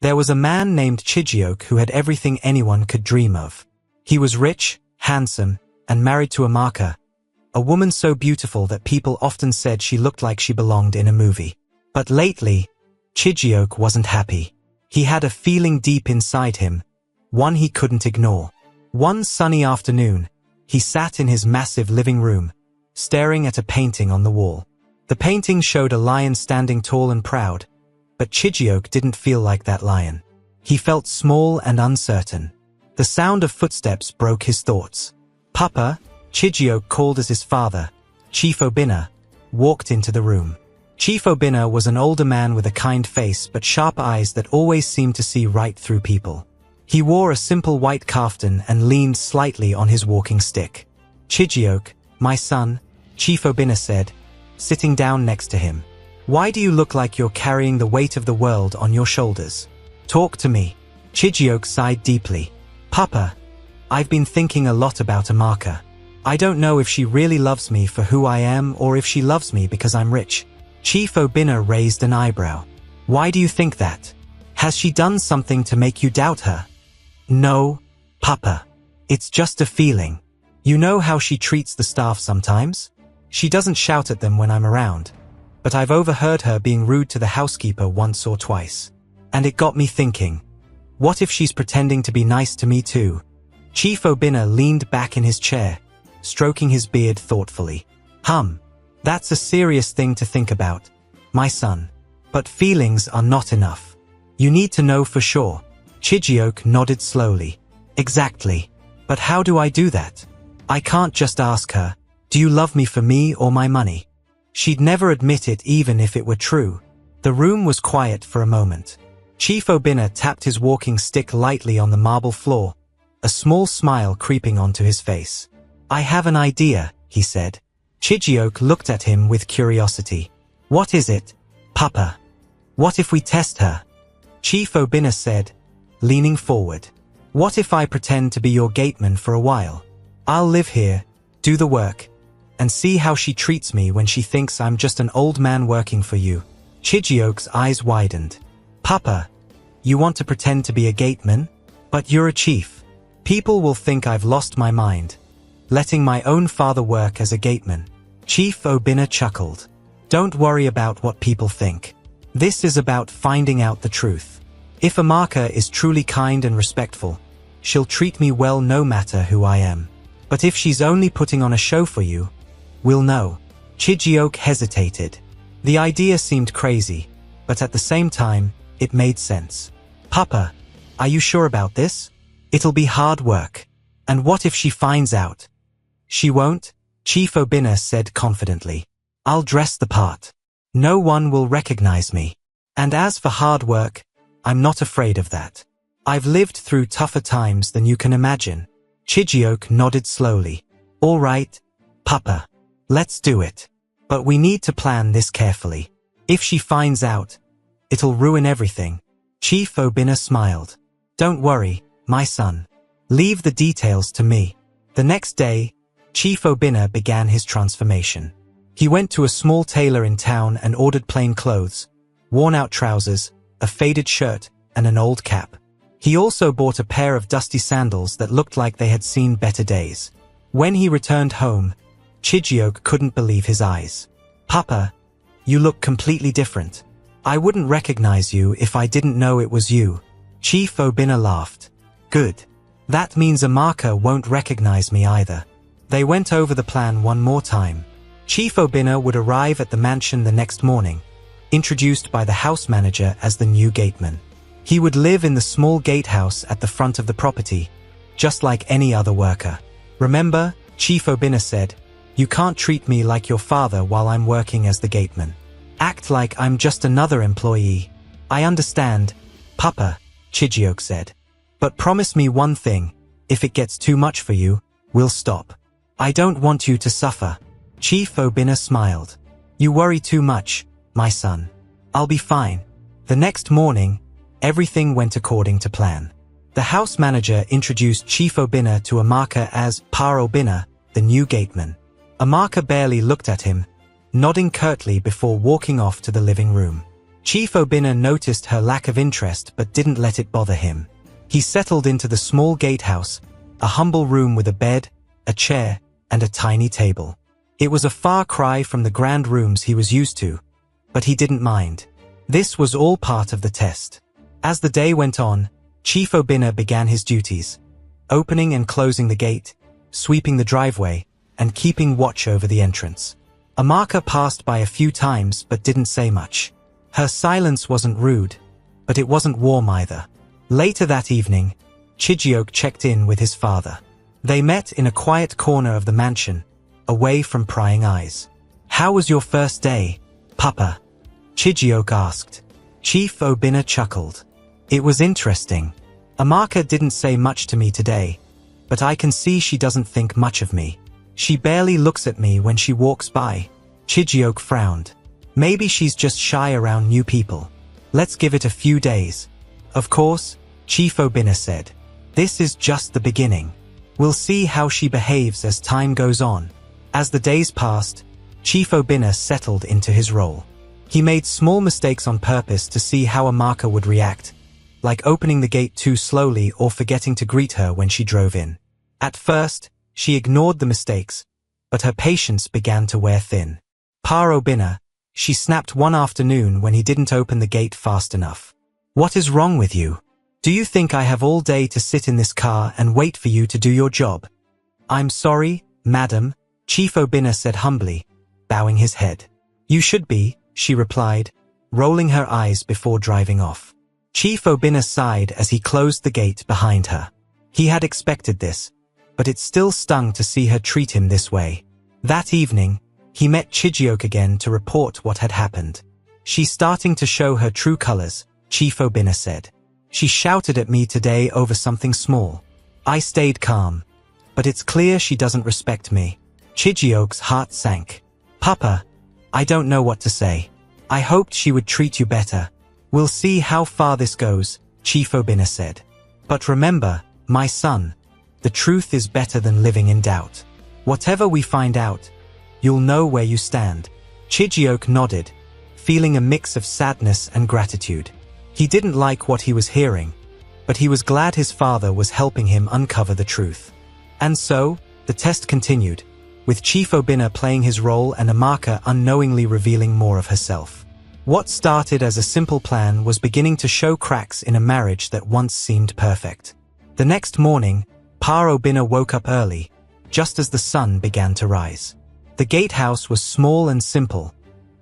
There was a man named Chijioke who had everything anyone could dream of. He was rich, handsome, and married to Amaka, a woman so beautiful that people often said she looked like she belonged in a movie. But lately, Chijioke wasn't happy. He had a feeling deep inside him, one he couldn't ignore. One sunny afternoon, he sat in his massive living room, staring at a painting on the wall. The painting showed a lion standing tall and proud, but Chijioke didn't feel like that lion. He felt small and uncertain. The sound of footsteps broke his thoughts. Papa, Chijioke, called as his father, Chief Obinna, walked into the room. Chief Obinna was an older man with a kind face but sharp eyes that always seemed to see right through people. He wore a simple white kaftan and leaned slightly on his walking stick. Chijioke, my son, Chief Obinna said, sitting down next to him. Why do you look like you're carrying the weight of the world on your shoulders? Talk to me. Chijioke sighed deeply. Papa, I've been thinking a lot about Amaka. I don't know if she really loves me for who I am or if she loves me because I'm rich. Chief Obinna raised an eyebrow. Why do you think that? Has she done something to make you doubt her? No, Papa. It's just a feeling. You know how she treats the staff sometimes? She doesn't shout at them when I'm around. But I've overheard her being rude to the housekeeper once or twice. And it got me thinking, what if she's pretending to be nice to me too? Chief Obinna leaned back in his chair, stroking his beard thoughtfully. That's a serious thing to think about, my son. But feelings are not enough. You need to know for sure. Chijioke nodded slowly. Exactly. But how do I do that? I can't just ask her, do you love me for me or my money? She'd never admit it even if it were true. The room was quiet for a moment. Chief Obinna tapped his walking stick lightly on the marble floor, a small smile creeping onto his face. I have an idea, he said. Chijioke looked at him with curiosity. What is it, Papa? What if we test her? Chief Obinna said, leaning forward. What if I pretend to be your gateman for a while? I'll live here, do the work, and see how she treats me when she thinks I'm just an old man working for you. Chijioke's eyes widened. Papa, you want to pretend to be a gateman? But you're a chief. People will think I've lost my mind, letting my own father work as a gateman. Chief Obinna chuckled. Don't worry about what people think. This is about finding out the truth. If Amaka is truly kind and respectful, she'll treat me well no matter who I am. But if she's only putting on a show for you, we'll know. Chijioke hesitated. The idea seemed crazy, but at the same time, it made sense. Papa, are you sure about this? It'll be hard work. And what if she finds out? She won't, Chief Obinna said confidently. I'll dress the part. No one will recognize me. And as for hard work, I'm not afraid of that. I've lived through tougher times than you can imagine. Chijioke nodded slowly. All right, Papa. Let's do it. But we need to plan this carefully. If she finds out, it'll ruin everything. Chief Obinna smiled. Don't worry, my son. Leave the details to me. The next day, Chief Obinna began his transformation. He went to a small tailor in town and ordered plain clothes, worn-out trousers, a faded shirt, and an old cap. He also bought a pair of dusty sandals that looked like they had seen better days. When he returned home, Chijioke couldn't believe his eyes. Papa, you look completely different. I wouldn't recognize you if I didn't know it was you. Chief Obinna laughed. Good. That means Amaka won't recognize me either. They went over the plan one more time. Chief Obinna would arrive at the mansion the next morning, introduced by the house manager as the new gateman. He would live in the small gatehouse at the front of the property, just like any other worker. Remember, Chief Obinna said, you can't treat me like your father while I'm working as the gateman. Act like I'm just another employee. I understand, Papa, Chijioke said. But promise me one thing, if it gets too much for you, we'll stop. I don't want you to suffer. Chief Obinna smiled. You worry too much, my son. I'll be fine. The next morning, everything went according to plan. The house manager introduced Chief Obinna to Amaka as Pa Obinna, the new gateman. Amaka barely looked at him, nodding curtly before walking off to the living room. Chief Obinna noticed her lack of interest but didn't let it bother him. He settled into the small gatehouse, a humble room with a bed, a chair, and a tiny table. It was a far cry from the grand rooms he was used to, but he didn't mind. This was all part of the test. As the day went on, Chief Obinna began his duties, opening and closing the gate, sweeping the driveway, and keeping watch over the entrance. Amaka passed by a few times but didn't say much. Her silence wasn't rude, but it wasn't warm either. Later that evening, Chijioke checked in with his father. They met in a quiet corner of the mansion, away from prying eyes. "How was your first day, Papa?" Chijioke asked. Chief Obinna chuckled. "It was interesting. Amaka didn't say much to me today, but I can see she doesn't think much of me. She barely looks at me when she walks by." Chijioke frowned. "Maybe she's just shy around new people. Let's give it a few days." "Of course," Chief Obinna said. "This is just the beginning. We'll see how she behaves as time goes on." As the days passed, Chief Obinna settled into his role. He made small mistakes on purpose to see how Amaka would react, like opening the gate too slowly or forgetting to greet her when she drove in. At first, she ignored the mistakes, but her patience began to wear thin. Pa Obinna, she snapped one afternoon when he didn't open the gate fast enough. "What is wrong with you? Do you think I have all day to sit in this car and wait for you to do your job?" "I'm sorry, madam," Chief Obinna said humbly, bowing his head. "You should be," she replied, rolling her eyes before driving off. Chief Obinna sighed as he closed the gate behind her. He had expected this, but it still stung to see her treat him this way. That evening, he met Chijioke again to report what had happened. "She's starting to show her true colors," Chief Obinna said. "She shouted at me today over something small. I stayed calm, but it's clear she doesn't respect me." Chijioke's heart sank. "Papa, I don't know what to say. I hoped she would treat you better. We'll see how far this goes," Chief Obinna said. "But remember, my son, the truth is better than living in doubt. Whatever we find out, you'll know where you stand." Chijioke nodded, feeling a mix of sadness and gratitude. He didn't like what he was hearing, but he was glad his father was helping him uncover the truth. And so, the test continued, with Chief Obinna playing his role and Amaka unknowingly revealing more of herself. What started as a simple plan was beginning to show cracks in a marriage that once seemed perfect. The next morning, Pa Obinna woke up early, just as the sun began to rise. The gatehouse was small and simple,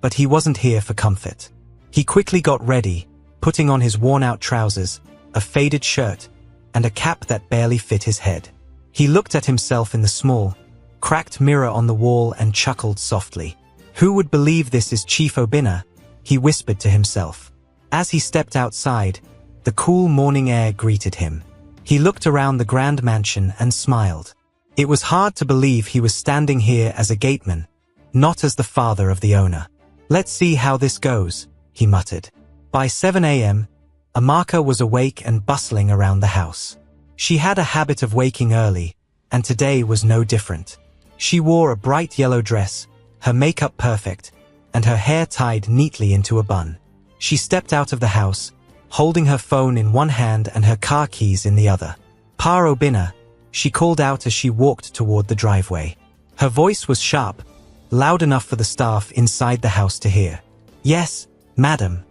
but he wasn't here for comfort. He quickly got ready, putting on his worn-out trousers, a faded shirt, and a cap that barely fit his head. He looked at himself in the small, cracked mirror on the wall and chuckled softly. "Who would believe this is Chief Obinna?" he whispered to himself. As he stepped outside, the cool morning air greeted him. He looked around the grand mansion and smiled. It was hard to believe he was standing here as a gateman, not as the father of the owner. "Let's see how this goes," he muttered. By 7 a.m., Amaka was awake and bustling around the house. She had a habit of waking early, and today was no different. She wore a bright yellow dress, her makeup perfect, and her hair tied neatly into a bun. She stepped out of the house, holding her phone in one hand and her car keys in the other. "Pa Obinna," she called out as she walked toward the driveway. Her voice was sharp, loud enough for the staff inside the house to hear. "Yes, madam."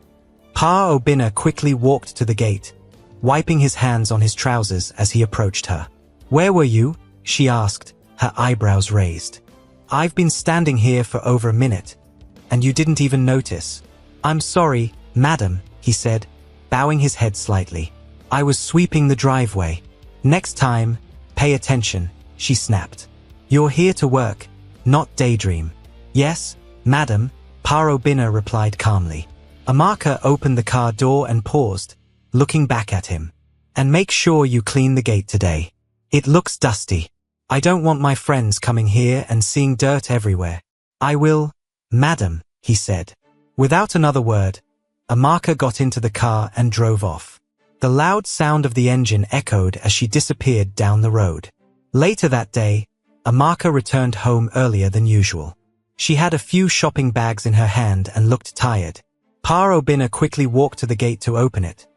Pa Obinna quickly walked to the gate, wiping his hands on his trousers as he approached her. "Where were you?" she asked, her eyebrows raised. "I've been standing here for over a minute, and you didn't even notice." "I'm sorry, madam," he said, bowing his head slightly. "I was sweeping the driveway." "Next time, pay attention," she snapped. "You're here to work, not daydream." "Yes, madam," Pa Obinna replied calmly. Amaka opened the car door and paused, looking back at him. "And make sure you clean the gate today. It looks dusty. I don't want my friends coming here and seeing dirt everywhere." "I will, madam," he said. Without another word, Amaka got into the car and drove off. The loud sound of the engine echoed as she disappeared down the road. Later that day, Amaka returned home earlier than usual. She had a few shopping bags in her hand and looked tired. Pa Obinna quickly walked to the gate to open it,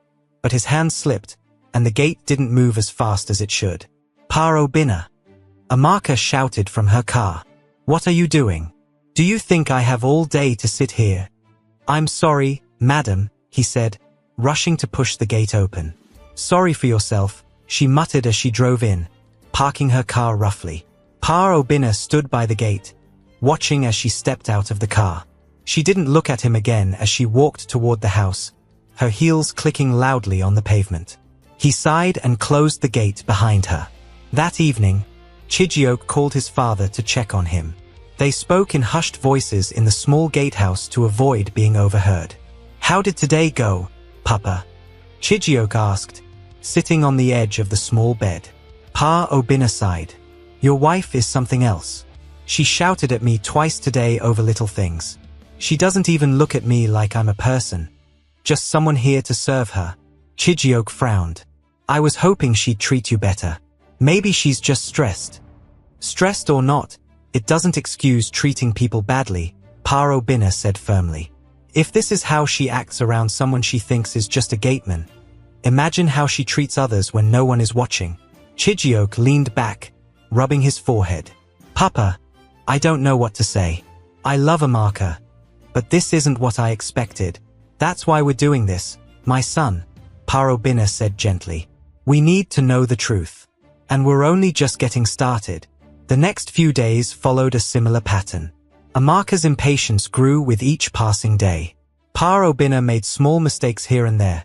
but his hand slipped, and the gate didn't move as fast as it should. Pa Obinna! Amaka shouted from her car. What are you doing? Do you think I have all day to sit here? I'm sorry, madam, he said, rushing to push the gate open. Sorry for yourself, she muttered as she drove in, parking her car roughly. Pa Obinna stood by the gate, watching as she stepped out of the car. She didn't look at him again as she walked toward the house, her heels clicking loudly on the pavement. He sighed and closed the gate behind her. That evening, Chijioke called his father to check on him. They spoke in hushed voices in the small gatehouse to avoid being overheard. How did today go, Papa? Chijioke asked, sitting on the edge of the small bed. Pa Obinna sighed. Your wife is something else. She shouted at me twice today over little things. She doesn't even look at me like I'm a person. Just someone here to serve her. Chijioke frowned. I was hoping she'd treat you better. Maybe she's just stressed. Stressed or not, it doesn't excuse treating people badly, Pa Obinna said firmly. If this is how she acts around someone she thinks is just a gateman, imagine how she treats others when no one is watching. Chijioke leaned back, rubbing his forehead. Papa, I don't know what to say. I love Amaka, but this isn't what I expected. That's why we're doing this, my son, Pa Obinna said gently. We need to know the truth. And we're only just getting started. The next few days followed a similar pattern. Amaka's impatience grew with each passing day. Pa Obinna made small mistakes here and there,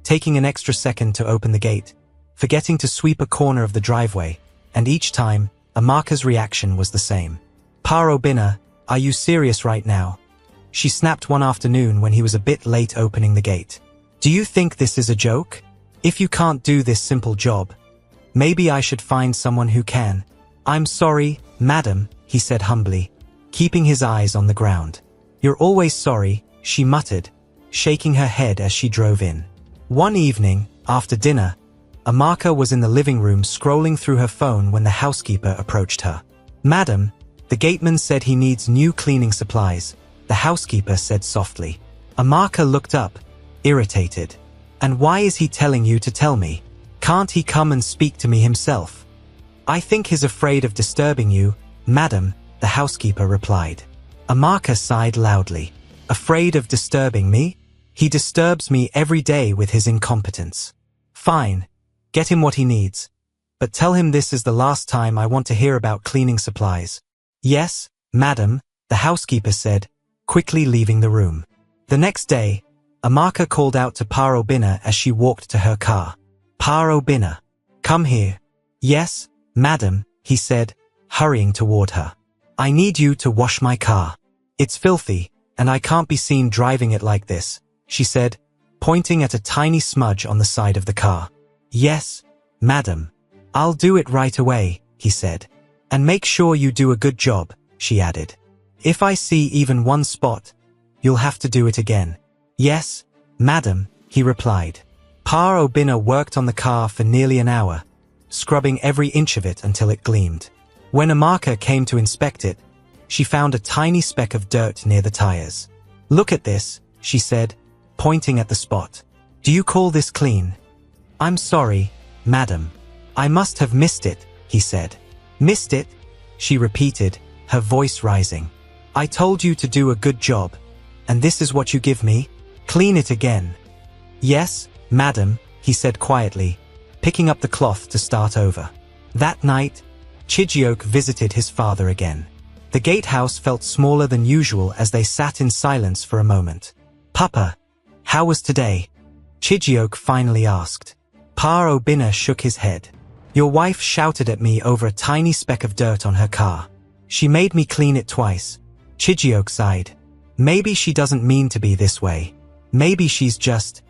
taking an extra second to open the gate, forgetting to sweep a corner of the driveway, and each time, Amaka's reaction was the same. Pa Obinna, are you serious right now? She snapped one afternoon when he was a bit late opening the gate. Do you think this is a joke? If you can't do this simple job, maybe I should find someone who can. I'm sorry, madam, he said humbly, keeping his eyes on the ground. You're always sorry, she muttered, shaking her head as she drove in. One evening, after dinner, Amaka was in the living room scrolling through her phone when the housekeeper approached her. Madam, the gateman said he needs new cleaning supplies, the housekeeper said softly. Amaka looked up, irritated. And why is he telling you to tell me? Can't he come and speak to me himself? I think he's afraid of disturbing you, madam, the housekeeper replied. Amaka sighed loudly. Afraid of disturbing me? He disturbs me every day with his incompetence. Fine, get him what he needs. But tell him this is the last time I want to hear about cleaning supplies. Yes, madam, the housekeeper said, quickly leaving the room. The next day, Amaka called out to Pa Obinna as she walked to her car. Pa Obinna, come here. Yes, madam, he said, hurrying toward her. I need you to wash my car. It's filthy, and I can't be seen driving it like this, she said, pointing at a tiny smudge on the side of the car. Yes, madam. I'll do it right away, he said. And make sure you do a good job, she added. If I see even one spot, you'll have to do it again. Yes, madam, he replied. Pa Obinna worked on the car for nearly an hour, scrubbing every inch of it until it gleamed. When Amaka came to inspect it, she found a tiny speck of dirt near the tires. Look at this, she said, pointing at the spot. Do you call this clean? I'm sorry, madam. I must have missed it, he said. Missed it? She repeated, her voice rising. I told you to do a good job, and this is what you give me? Clean it again. Yes, madam, he said quietly, picking up the cloth to start over. That night, Chijioke visited his father again. The gatehouse felt smaller than usual as they sat in silence for a moment. Papa, how was today? Chijioke finally asked. Pa Obinna shook his head. Your wife shouted at me over a tiny speck of dirt on her car. She made me clean it twice. Chijioke sighed. Maybe she doesn't mean to be this way. Maybe she's just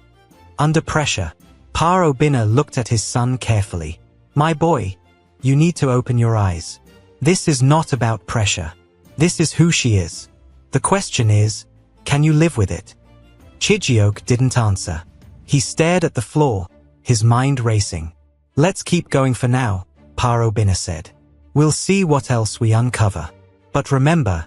under pressure. Pa Obinna looked at his son carefully. My boy, you need to open your eyes. This is not about pressure. This is who she is. The question is, can you live with it? Chijioke didn't answer. He stared at the floor, his mind racing. Let's keep going for now, Pa Obinna said. We'll see what else we uncover. But remember,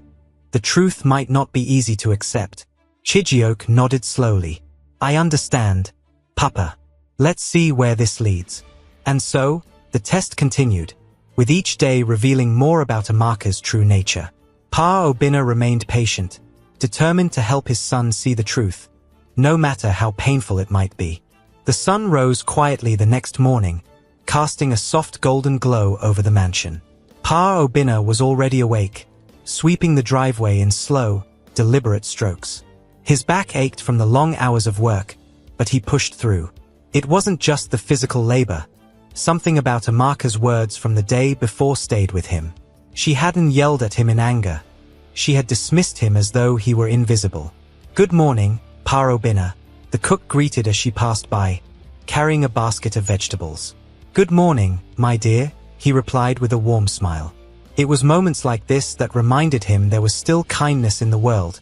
the truth might not be easy to accept. Chijioke nodded slowly. I understand, Papa. Let's see where this leads. And so, the test continued, with each day revealing more about Amaka's true nature. Pa Obinna remained patient, determined to help his son see the truth, no matter how painful it might be. The sun rose quietly the next morning, casting a soft golden glow over the mansion. Pa Obinna was already awake, sweeping the driveway in slow, deliberate strokes. His back ached from the long hours of work, but he pushed through. It wasn't just the physical labor. Something about Amaka's words from the day before stayed with him. She hadn't yelled at him in anger. She had dismissed him as though he were invisible. Good morning, Pa Obinna, the cook greeted as she passed by, carrying a basket of vegetables. Good morning, my dear, he replied with a warm smile. It was moments like this that reminded him there was still kindness in the world,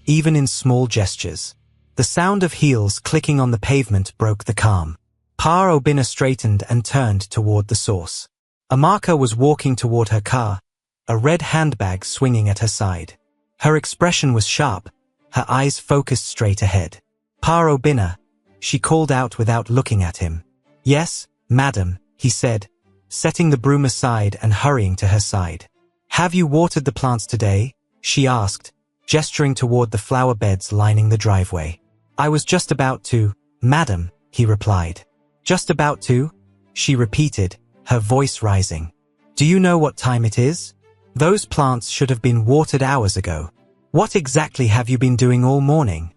even in small gestures. The sound of heels clicking on the pavement broke the calm. Pa Obinna straightened and turned toward the source. Amaka was walking toward her car, a red handbag swinging at her side. Her expression was sharp, her eyes focused straight ahead. Pa Obinna, she called out without looking at him. Yes, madam, he said, setting the broom aside and hurrying to her side. Have you watered the plants today? She asked, gesturing toward the flower beds lining the driveway. I was just about to, madam, he replied. Just about to? She repeated, her voice rising. Do you know what time it is? Those plants should have been watered hours ago. What exactly have you been doing all morning?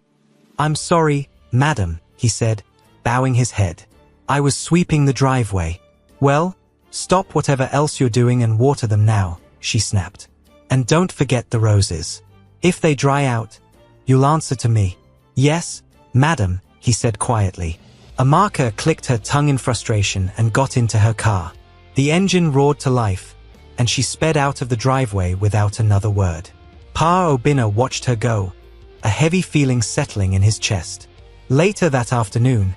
I'm sorry, madam, he said, bowing his head. I was sweeping the driveway. Well, stop whatever else you're doing and water them now, she snapped. And don't forget the roses. If they dry out, you'll answer to me. Yes, madam, he said quietly. Amaka clicked her tongue in frustration and got into her car. The engine roared to life, and she sped out of the driveway without another word. Pa Obinna watched her go, a heavy feeling settling in his chest. Later that afternoon,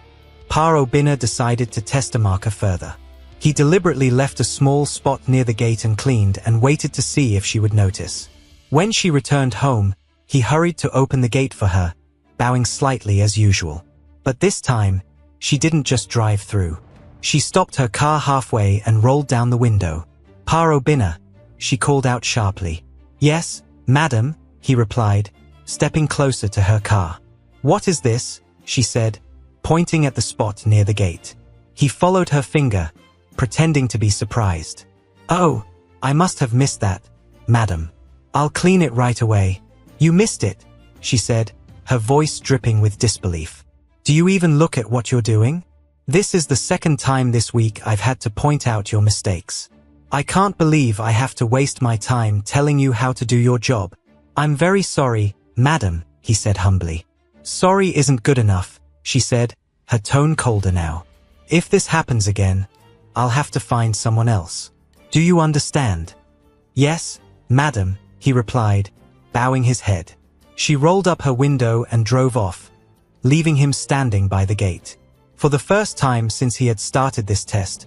Pa Obinna decided to test Amaka further. He deliberately left a small spot near the gate and cleaned and waited to see if she would notice. When she returned home, he hurried to open the gate for her, bowing slightly as usual. But this time, she didn't just drive through. She stopped her car halfway and rolled down the window. Pa Obinna, she called out sharply. Yes, madam, he replied, stepping closer to her car. What is this? She said, pointing at the spot near the gate. He followed her finger, pretending to be surprised. Oh, I must have missed that, madam. I'll clean it right away. You missed it, she said, her voice dripping with disbelief. Do you even look at what you're doing? This is the second time this week I've had to point out your mistakes. I can't believe I have to waste my time telling you how to do your job. I'm very sorry, madam, he said humbly. Sorry isn't good enough, she said, her tone colder now. If this happens again, I'll have to find someone else. Do you understand? Yes, madam, he replied, bowing his head. She rolled up her window and drove off, leaving him standing by the gate. For the first time since he had started this test,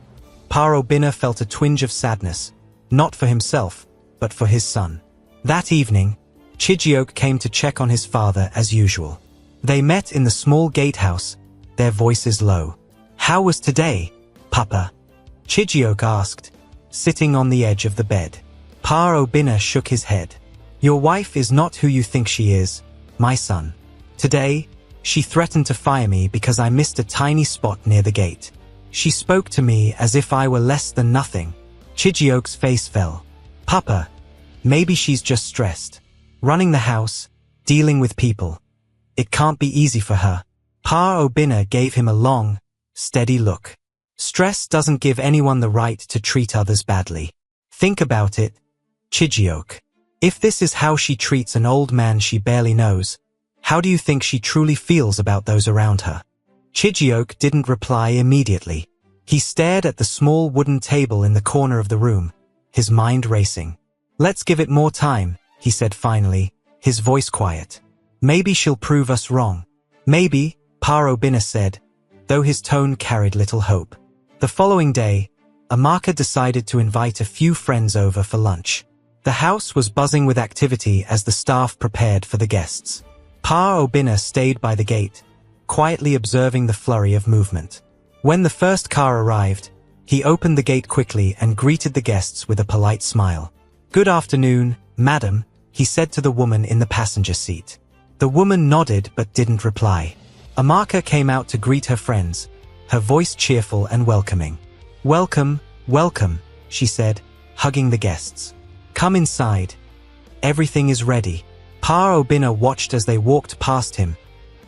Pa Obinna felt a twinge of sadness, not for himself, but for his son. That evening, Chijioke came to check on his father as usual. They met in the small gatehouse, their voices low. How was today, Papa? Chijioke asked, sitting on the edge of the bed. Pa Obinna shook his head. Your wife is not who you think she is, my son. Today, she threatened to fire me because I missed a tiny spot near the gate. She spoke to me as if I were less than nothing. Chijioke's face fell. Papa, maybe she's just stressed. Running the house, dealing with people. It can't be easy for her. Pa Obinna gave him a long, steady look. Stress doesn't give anyone the right to treat others badly. Think about it, Chijioke. If this is how she treats an old man she barely knows, how do you think she truly feels about those around her? Chijioke didn't reply immediately. He stared at the small wooden table in the corner of the room, his mind racing. Let's give it more time, he said finally, his voice quiet. Maybe she'll prove us wrong. Maybe, Pa Obinna said, though his tone carried little hope. The following day, Amaka decided to invite a few friends over for lunch. The house was buzzing with activity as the staff prepared for the guests. Pa Obinna stayed by the gate, quietly observing the flurry of movement. When the first car arrived, he opened the gate quickly and greeted the guests with a polite smile. "Good afternoon, madam," he said to the woman in the passenger seat. The woman nodded but didn't reply. Amaka came out to greet her friends, her voice cheerful and welcoming. "Welcome, welcome," she said, hugging the guests. "Come inside. Everything is ready." Pa Obinna watched as they walked past him,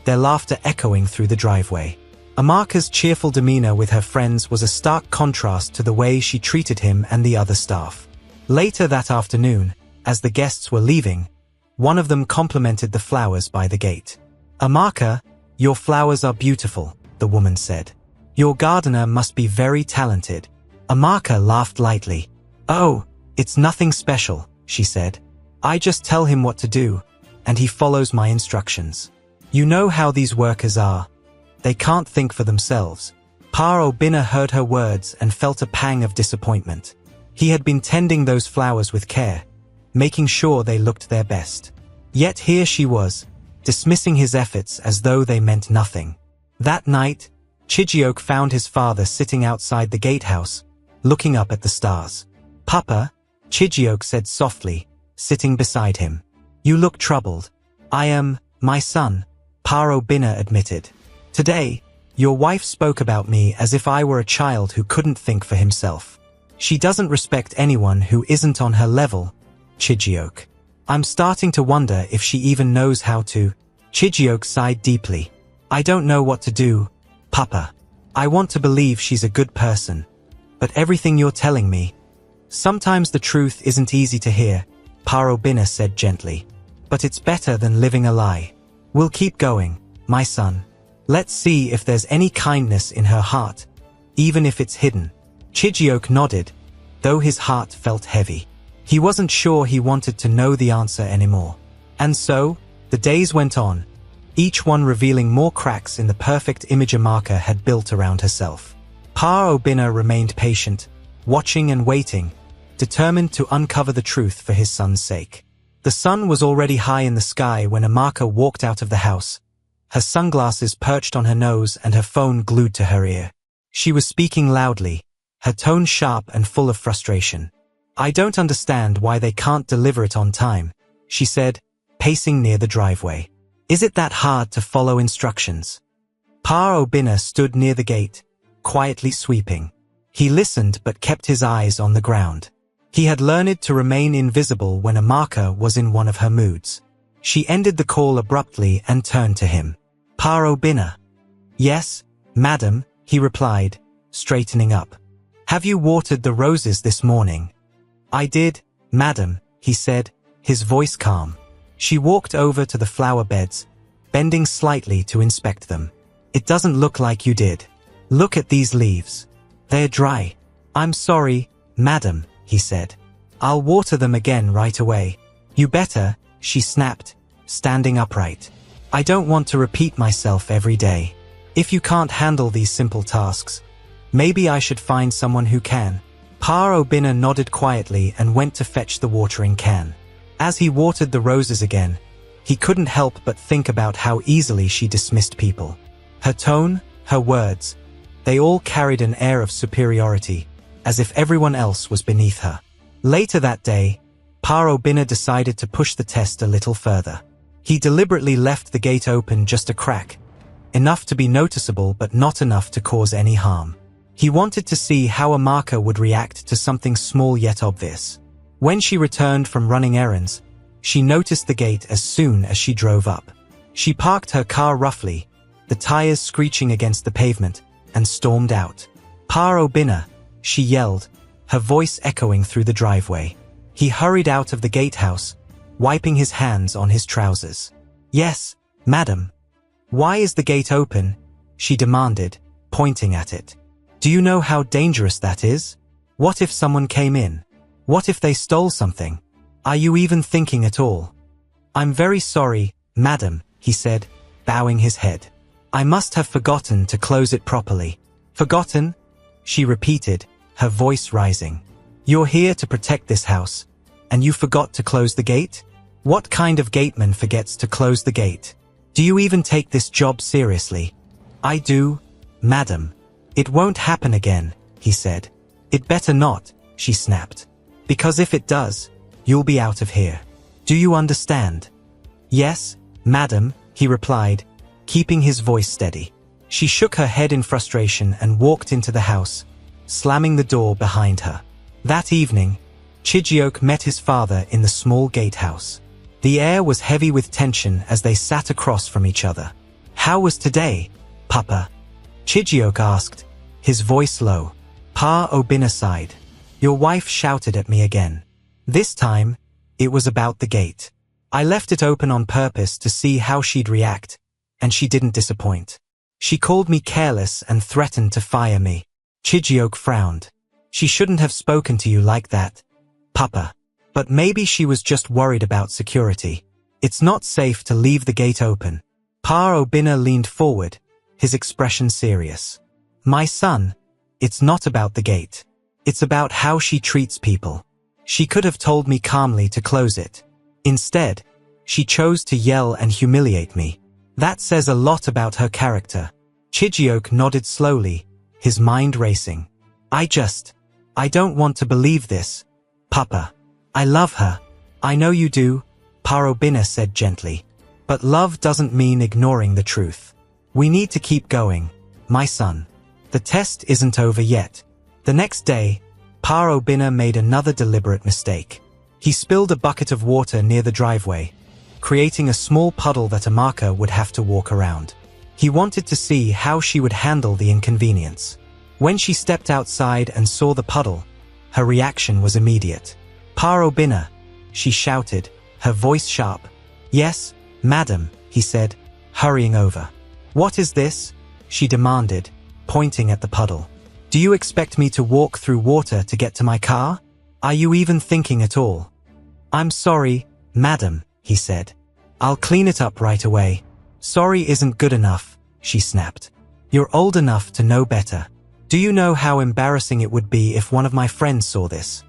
their laughter echoing through the driveway. Amaka's cheerful demeanor with her friends was a stark contrast to the way she treated him and the other staff. Later that afternoon, as the guests were leaving, one of them complimented the flowers by the gate. "Amaka, your flowers are beautiful," the woman said. "Your gardener must be very talented." Amaka laughed lightly. "Oh, it's nothing special," she said. "I just tell him what to do, and he follows my instructions. You know how these workers are. They can't think for themselves." Pa Obinna heard her words and felt a pang of disappointment. He had been tending those flowers with care, making sure they looked their best. Yet here she was, dismissing his efforts as though they meant nothing. That night, Chijioke found his father sitting outside the gatehouse, looking up at the stars. "Papa," Chijioke said softly, sitting beside him. "You look troubled." "I am, my son," Pa Obinna admitted. "Today, your wife spoke about me as if I were a child who couldn't think for himself. She doesn't respect anyone who isn't on her level, Chijioke. I'm starting to wonder if she even knows how to." Chijioke sighed deeply. "I don't know what to do, Papa. I want to believe she's a good person, but everything you're telling me, sometimes the truth isn't easy to hear," Pa Obinna said gently. "But it's better than living a lie. We'll keep going, my son. Let's see if there's any kindness in her heart, even if it's hidden." Chijioke nodded, though his heart felt heavy. He wasn't sure he wanted to know the answer anymore. And so, the days went on, each one revealing more cracks in the perfect image Amaka had built around herself. Pa Obinna remained patient, watching and waiting, determined to uncover the truth for his son's sake. The sun was already high in the sky when Amaka walked out of the house, her sunglasses perched on her nose and her phone glued to her ear. She was speaking loudly, her tone sharp and full of frustration. "I don't understand why they can't deliver it on time," she said, pacing near the driveway. "Is it that hard to follow instructions?" Pa Obinna stood near the gate, quietly sweeping. He listened but kept his eyes on the ground. He had learned to remain invisible when Amaka was in one of her moods. She ended the call abruptly and turned to him. "Pa Obinna." "Yes, madam," he replied, straightening up. "Have you watered the roses this morning?" "I did, madam," he said, his voice calm. She walked over to the flower beds, bending slightly to inspect them. "It doesn't look like you did. Look at these leaves. They're dry." "I'm sorry, madam," he said. "I'll water them again right away." "You better," she snapped, standing upright. "I don't want to repeat myself every day. If you can't handle these simple tasks, maybe I should find someone who can." Pa Obinna nodded quietly and went to fetch the watering can. As he watered the roses again, he couldn't help but think about how easily she dismissed people. Her tone, her words, they all carried an air of superiority, as if everyone else was beneath her. Later that day, Pa Obinna decided to push the test a little further. He deliberately left the gate open just a crack, enough to be noticeable but not enough to cause any harm. He wanted to see how Amaka would react to something small yet obvious. When she returned from running errands, she noticed the gate as soon as she drove up. She parked her car roughly, the tires screeching against the pavement, and stormed out. "Pa Obinna," she yelled, her voice echoing through the driveway. He hurried out of the gatehouse, wiping his hands on his trousers. "Yes, madam." "Why is the gate open?" she demanded, pointing at it. "Do you know how dangerous that is? What if someone came in? What if they stole something? Are you even thinking at all?" "I'm very sorry, madam," he said, bowing his head. "I must have forgotten to close it properly." "Forgotten?" she repeated, her voice rising. "You're here to protect this house, and you forgot to close the gate? What kind of gateman forgets to close the gate?" Do you even take this job seriously? I do, madam. It won't happen again, he said. It better not, she snapped. Because if it does, you'll be out of here. Do you understand? Yes, madam, he replied, keeping his voice steady. She shook her head in frustration and walked into the house, slamming the door behind her. That evening, Chijioke met his father in the small gatehouse. The air was heavy with tension as they sat across from each other. How was today, Papa? Chijioke asked, his voice low. Pa Obinna sighed. Your wife shouted at me again. This time, it was about the gate. I left it open on purpose to see how she'd react, and she didn't disappoint. She called me careless and threatened to fire me. Chijioke frowned. She shouldn't have spoken to you like that, Papa. But maybe she was just worried about security. It's not safe to leave the gate open. Pa Obinna leaned forward, his expression serious. My son, it's not about the gate. It's about how she treats people. She could have told me calmly to close it. Instead, she chose to yell and humiliate me. That says a lot about her character. Chijioke nodded slowly, his mind racing. I don't want to believe this, Papa. I love her. I know you do, Pa Obinna said gently. But love doesn't mean ignoring the truth. We need to keep going, my son. The test isn't over yet. The next day, Pa Obinna made another deliberate mistake. He spilled a bucket of water near the driveway, creating a small puddle that Amaka would have to walk around. He wanted to see how she would handle the inconvenience. When she stepped outside and saw the puddle, her reaction was immediate. Pa Obinna, she shouted, her voice sharp. Yes, madam, he said, hurrying over. What is this? She demanded, pointing at the puddle. Do you expect me to walk through water to get to my car? Are you even thinking at all? I'm sorry, madam, he said. I'll clean it up right away. Sorry isn't good enough, she snapped. You're old enough to know better. Do you know how embarrassing it would be if one of my friends saw this?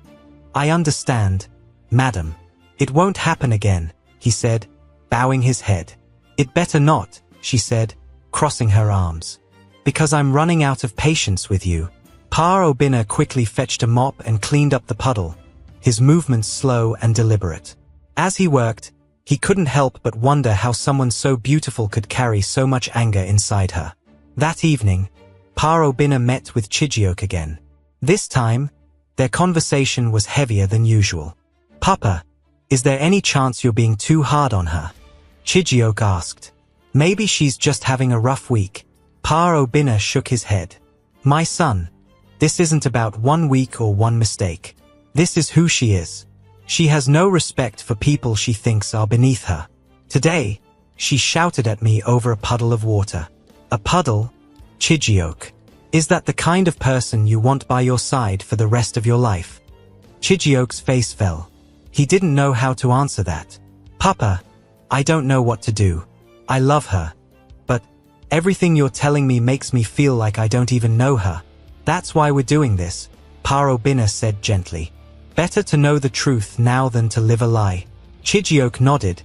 I understand, madam. It won't happen again, he said, bowing his head. It better not, she said, crossing her arms. Because I'm running out of patience with you. Pa Obinna quickly fetched a mop and cleaned up the puddle, his movements slow and deliberate. As he worked, he couldn't help but wonder how someone so beautiful could carry so much anger inside her. That evening, Pa Obinna met with Chijioke again. This time, their conversation was heavier than usual. Papa, is there any chance you're being too hard on her? Chijioke asked. Maybe she's just having a rough week. Pa Obinna shook his head. My son, this isn't about 1 week or one mistake. This is who she is. She has no respect for people she thinks are beneath her. Today, she shouted at me over a puddle of water. A puddle? Chijioke. Is that the kind of person you want by your side for the rest of your life? Chijioke's face fell. He didn't know how to answer that. Papa, I don't know what to do. I love her. But everything you're telling me makes me feel like I don't even know her. That's why we're doing this, Pa Obinna said gently. Better to know the truth now than to live a lie. Chijioke nodded,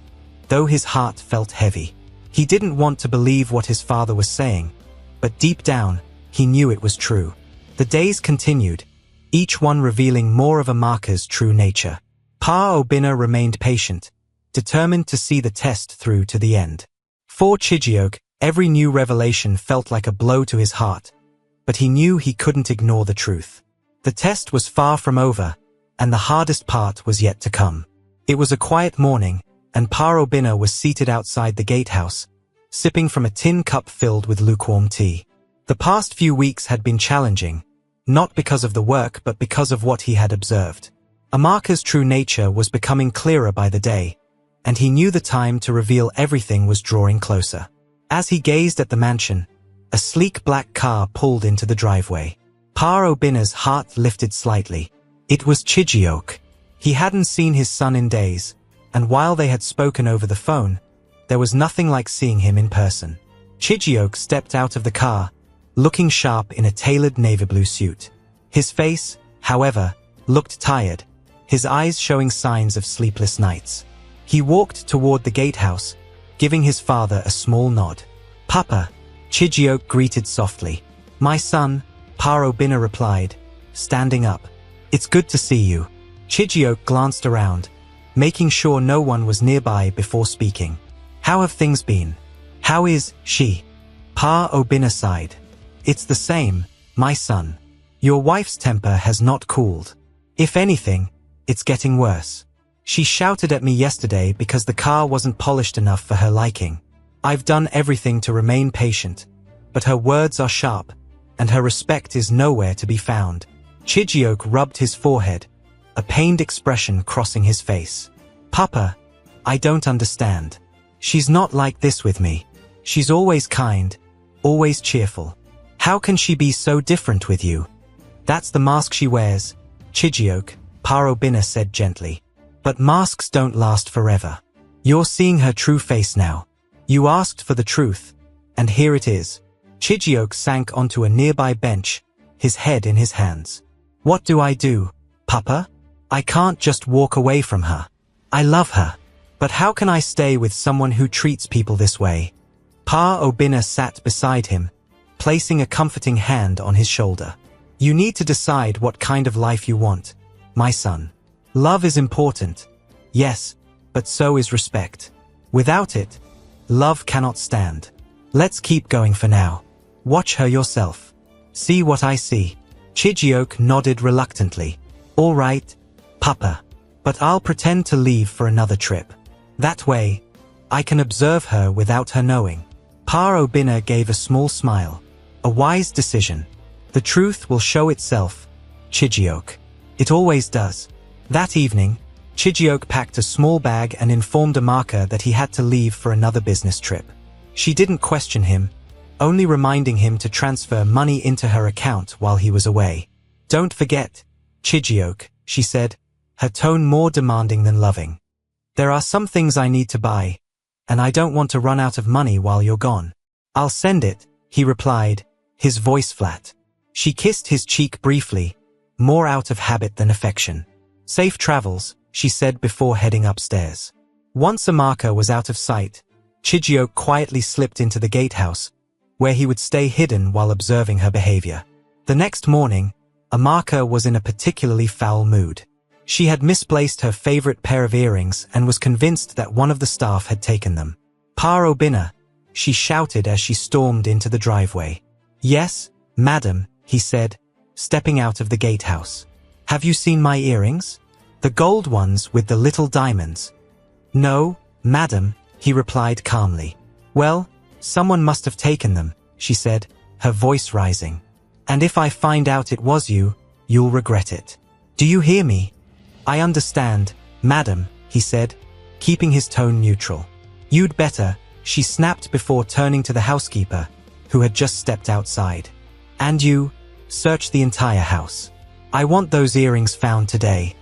though his heart felt heavy. He didn't want to believe what his father was saying, but deep down, he knew it was true. The days continued, each one revealing more of Amaka's true nature. Pa Obinna remained patient, determined to see the test through to the end. For Chijioke, every new revelation felt like a blow to his heart, but he knew he couldn't ignore the truth. The test was far from over, and the hardest part was yet to come. It was a quiet morning, and Pa Obinna was seated outside the gatehouse, sipping from a tin cup filled with lukewarm tea. The past few weeks had been challenging, not because of the work but because of what he had observed. Amaka's true nature was becoming clearer by the day, and he knew the time to reveal everything was drawing closer. As he gazed at the mansion, a sleek black car pulled into the driveway. Pa Obinna's heart lifted slightly. It was Chijioke. He hadn't seen his son in days, and while they had spoken over the phone, there was nothing like seeing him in person. Chijioke stepped out of the car, looking sharp in a tailored navy blue suit. His face, however, looked tired, his eyes showing signs of sleepless nights. He walked toward the gatehouse, giving his father a small nod. "Papa," Chijioke greeted softly. "My son," Pa Obinna replied, standing up. "It's good to see you." Chijioke glanced around, making sure no one was nearby before speaking. "How have things been? How is she?" Pa Obinna sighed. "It's the same, my son. Your wife's temper has not cooled. If anything, it's getting worse. She shouted at me yesterday because the car wasn't polished enough for her liking. I've done everything to remain patient, but her words are sharp, and her respect is nowhere to be found." Chijioke rubbed his forehead, a pained expression crossing his face. "Papa, I don't understand. She's not like this with me. She's always kind, always cheerful. How can she be so different with you?" "That's the mask she wears," Chijioke, Pa Obinna said gently. "But masks don't last forever. You're seeing her true face now. You asked for the truth, and here it is." Chijioke sank onto a nearby bench, his head in his hands. "What do I do, Papa? I can't just walk away from her. I love her. But how can I stay with someone who treats people this way?" Pa Obinna sat beside him, placing a comforting hand on his shoulder. "You need to decide what kind of life you want, my son. Love is important, yes, but so is respect. Without it, love cannot stand. Let's keep going for now. Watch her yourself. See what I see." Chijioke nodded reluctantly. "All right, Papa, but I'll pretend to leave for another trip. That way, I can observe her without her knowing." Pa Obinna gave a small smile. "A wise decision. The truth will show itself, Chijioke. It always does." That evening, Chijioke packed a small bag and informed Amaka that he had to leave for another business trip. She didn't question him, only reminding him to transfer money into her account while he was away. "Don't forget, Chijioke," she said, her tone more demanding than loving. "There are some things I need to buy, and I don't want to run out of money while you're gone." "I'll send it," he replied, his voice flat. She kissed his cheek briefly, more out of habit than affection. "Safe travels," she said before heading upstairs. Once Amaka was out of sight, Chijioke quietly slipped into the gatehouse, where he would stay hidden while observing her behavior. The next morning, Amaka was in a particularly foul mood. She had misplaced her favorite pair of earrings and was convinced that one of the staff had taken them. "Pa Obinna," she shouted as she stormed into the driveway. "Yes, madam," he said, stepping out of the gatehouse. "Have you seen my earrings? The gold ones with the little diamonds?" "No, madam," he replied calmly. "Well, someone must have taken them," she said, her voice rising. "And if I find out it was you, you'll regret it. Do you hear me?" "I understand, madam," he said, keeping his tone neutral. "You'd better," she snapped before turning to the housekeeper, who had just stepped outside. "And you, search the entire house. I want those earrings found today."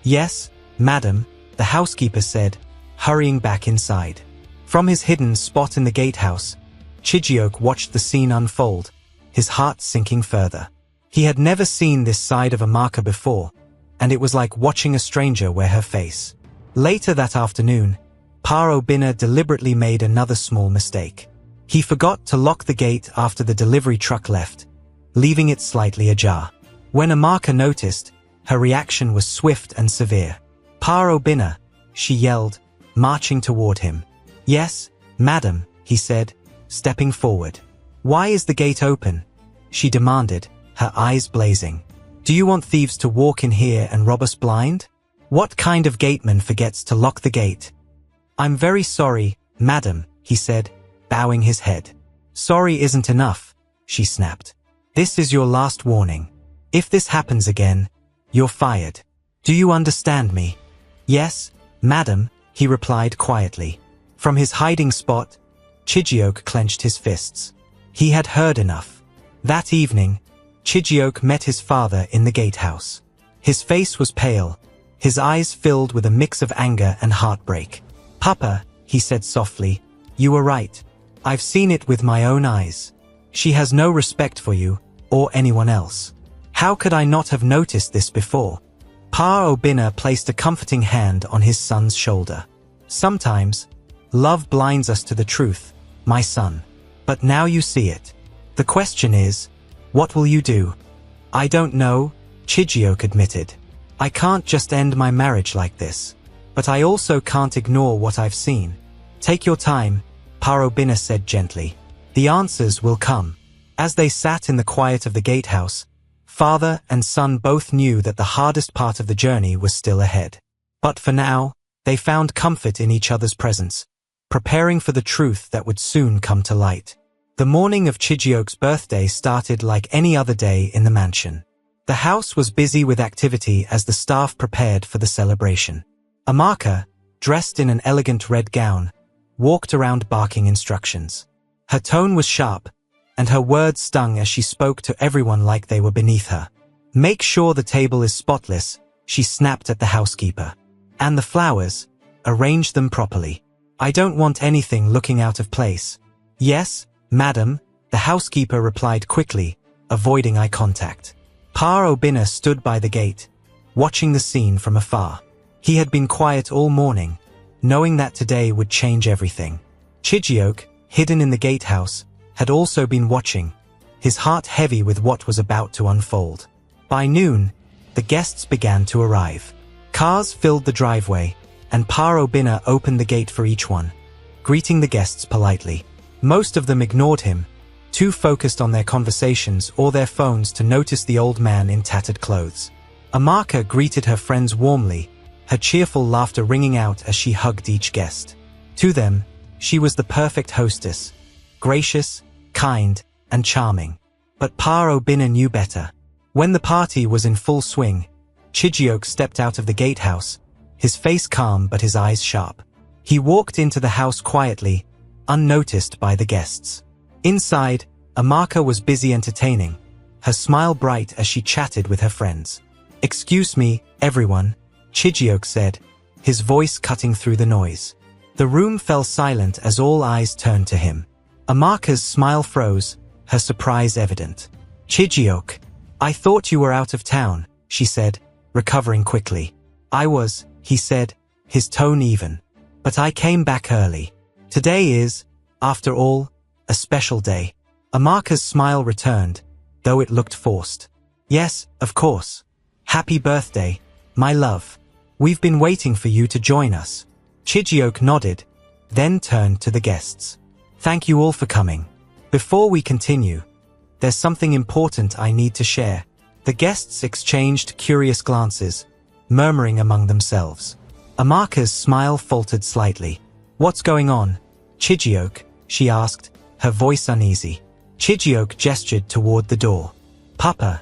"Yes, madam," the housekeeper said, hurrying back inside. From his hidden spot in the gatehouse, Chijioke watched the scene unfold, his heart sinking further. He had never seen this side of Amaka before, and it was like watching a stranger wear her face. Later that afternoon, Pa Obinna deliberately made another small mistake. He forgot to lock the gate after the delivery truck left, leaving it slightly ajar. When Amaka noticed, her reaction was swift and severe. "Pa Obinna," she yelled, marching toward him. "Yes, madam," he said, stepping forward. "Why is the gate open?" she demanded, her eyes blazing. "Do you want thieves to walk in here and rob us blind? What kind of gateman forgets to lock the gate?" "I'm very sorry, madam," he said, bowing his head. "Sorry isn't enough," she snapped. "This is your last warning. If this happens again, you're fired. Do you understand me?" "Yes, madam," he replied quietly. From his hiding spot, Chijioke clenched his fists. He had heard enough. That evening, Chijioke met his father in the gatehouse. His face was pale, his eyes filled with a mix of anger and heartbreak. "Papa," he said softly, "you were right. I've seen it with my own eyes. She has no respect for you, or anyone else. How could I not have noticed this before?" Pa Obinna placed a comforting hand on his son's shoulder. "Sometimes, Love blinds us to the truth, my son. But now you see it. The question is, what will you do? I don't know, Chijioke admitted. I can't just end my marriage like this. But I also can't ignore what I've seen. Take your time, Parobina said gently. The answers will come. As they sat in the quiet of the gatehouse, father and son both knew that the hardest part of the journey was still ahead. But for now, they found comfort in each other's presence, preparing for the truth that would soon come to light. The morning of Chijioke's birthday started like any other day in the mansion. The house was busy with activity as the staff prepared for the celebration. Amaka, dressed in an elegant red gown, walked around barking instructions. Her tone was sharp, and her words stung as she spoke to everyone like they were beneath her. Make sure the table is spotless, she snapped at the housekeeper. And the flowers, arrange them properly. I don't want anything looking out of place. Yes, madam, the housekeeper replied quickly, avoiding eye contact. Parobina stood by the gate, watching the scene from afar. He had been quiet all morning, knowing that today would change everything. Chijioke, hidden in the gatehouse, had also been watching, his heart heavy with what was about to unfold. By noon, the guests began to arrive. Cars filled the driveway, and Parobina opened the gate for each one, greeting the guests politely. Most of them ignored him, too focused on their conversations or their phones to notice the old man in tattered clothes. Amaka greeted her friends warmly, her cheerful laughter ringing out as she hugged each guest. To them, she was the perfect hostess, gracious, kind, and charming. But Parobina knew better. When the party was in full swing, Chijioke stepped out of the gatehouse, his face calm but his eyes sharp. He walked into the house quietly, unnoticed by the guests. Inside, Amaka was busy entertaining, her smile bright as she chatted with her friends. Excuse me, everyone, Chijioke said, his voice cutting through the noise. The room fell silent as all eyes turned to him. Amaka's smile froze, her surprise evident. Chijioke, I thought you were out of town, she said, recovering quickly. I was, he said, his tone even. But I came back early. Today is, after all, a special day. Amaka's smile returned, though it looked forced. Yes, of course. Happy birthday, my love. We've been waiting for you to join us. Chijioke nodded, then turned to the guests. Thank you all for coming. Before we continue, there's something important I need to share. The guests exchanged curious glances, murmuring among themselves. Amaka's smile faltered slightly. What's going on, Chijioke? She asked, her voice uneasy. Chijioke gestured toward the door. Papa,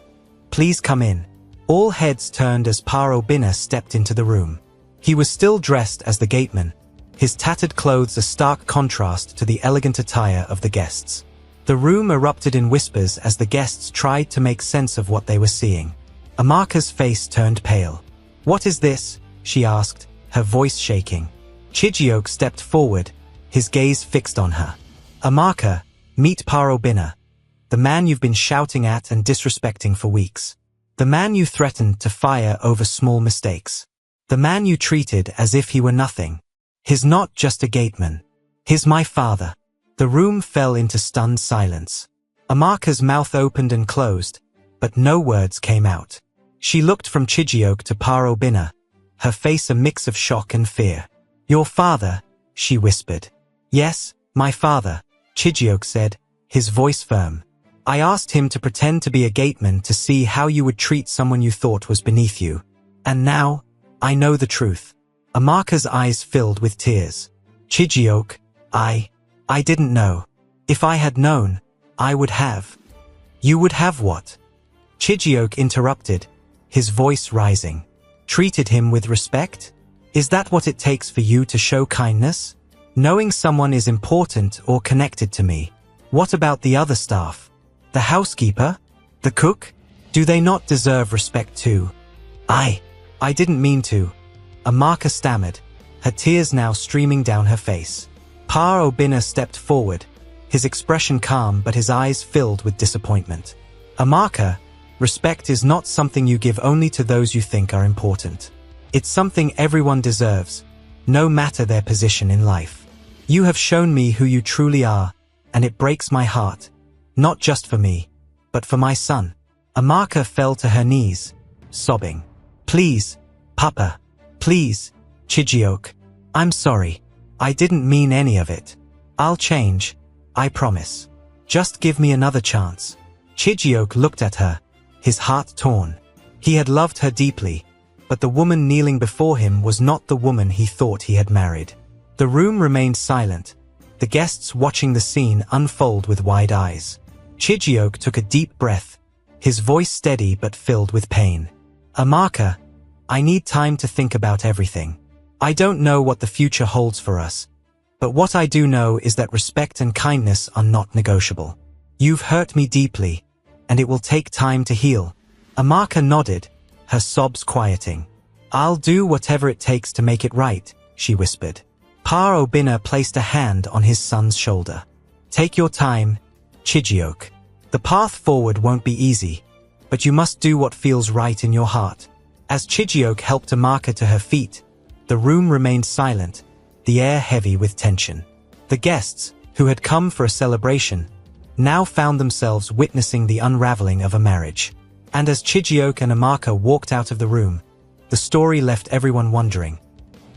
please come in. All heads turned as Parobina stepped into the room. He was still dressed as the gateman, his tattered clothes a stark contrast to the elegant attire of the guests. The room erupted in whispers as the guests tried to make sense of what they were seeing. Amaka's face turned pale. What is this? She asked, her voice shaking. Chijioke stepped forward, his gaze fixed on her. Amaka, meet Parobina, the man you've been shouting at and disrespecting for weeks. The man you threatened to fire over small mistakes. The man you treated as if he were nothing. He's not just a gateman. He's my father. The room fell into stunned silence. Amaka's mouth opened and closed, but no words came out. She looked from Chijioke to Parobina, her face a mix of shock and fear. Your father, she whispered. Yes, my father, Chijioke said, his voice firm. I asked him to pretend to be a gateman to see how you would treat someone you thought was beneath you. And now, I know the truth. Amaka's eyes filled with tears. Chijioke, I didn't know. If I had known, I would have. You would have what? Chijioke interrupted, his voice rising. Treated him with respect? Is that what it takes for you to show kindness? Knowing someone is important or connected to me. What about the other staff? The housekeeper? The cook? Do they not deserve respect too? I didn't mean to. Amaka stammered, her tears now streaming down her face. Parobina stepped forward, his expression calm but his eyes filled with disappointment. Amaka, respect is not something you give only to those you think are important. It's something everyone deserves, no matter their position in life. You have shown me who you truly are, and it breaks my heart. Not just for me, but for my son. Amaka fell to her knees, sobbing. Please, Papa. Please, Chijioke. I'm sorry. I didn't mean any of it. I'll change. I promise. Just give me another chance. Chijioke looked at her, his heart torn. He had loved her deeply, but the woman kneeling before him was not the woman he thought he had married. The room remained silent, the guests watching the scene unfold with wide eyes. Chijioke took a deep breath, his voice steady but filled with pain. Amaka, I need time to think about everything. I don't know what the future holds for us, but what I do know is that respect and kindness are not negotiable. You've hurt me deeply, and it will take time to heal. Amaka nodded, her sobs quieting. I'll do whatever it takes to make it right, she whispered. Pa Obinna placed a hand on his son's shoulder. Take your time, Chijioke. The path forward won't be easy, but you must do what feels right in your heart. As Chijioke helped Amaka to her feet, the room remained silent, the air heavy with tension. The guests, who had come for a celebration, now found themselves witnessing the unraveling of a marriage. And as Chijioke and Amaka walked out of the room, the story left everyone wondering.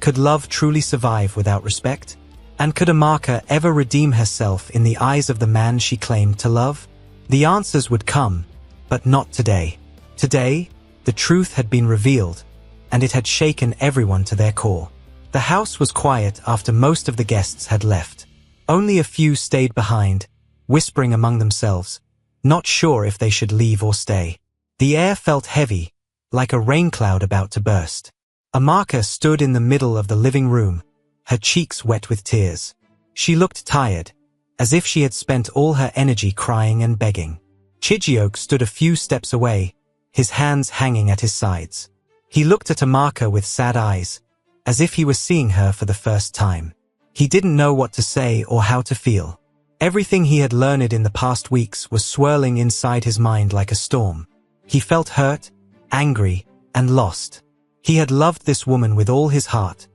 Could love truly survive without respect? And could Amaka ever redeem herself in the eyes of the man she claimed to love? The answers would come, but not today. Today, the truth had been revealed, and it had shaken everyone to their core. The house was quiet after most of the guests had left. Only a few stayed behind, whispering among themselves, not sure if they should leave or stay. The air felt heavy, like a rain cloud about to burst. Amaka stood in the middle of the living room, her cheeks wet with tears. She looked tired, as if she had spent all her energy crying and begging. Chijioke stood a few steps away, his hands hanging at his sides. He looked at Amaka with sad eyes, as if he was seeing her for the first time. He didn't know what to say or how to feel. Everything he had learned in the past weeks was swirling inside his mind like a storm. He felt hurt, angry, and lost. He had loved this woman with all his heart,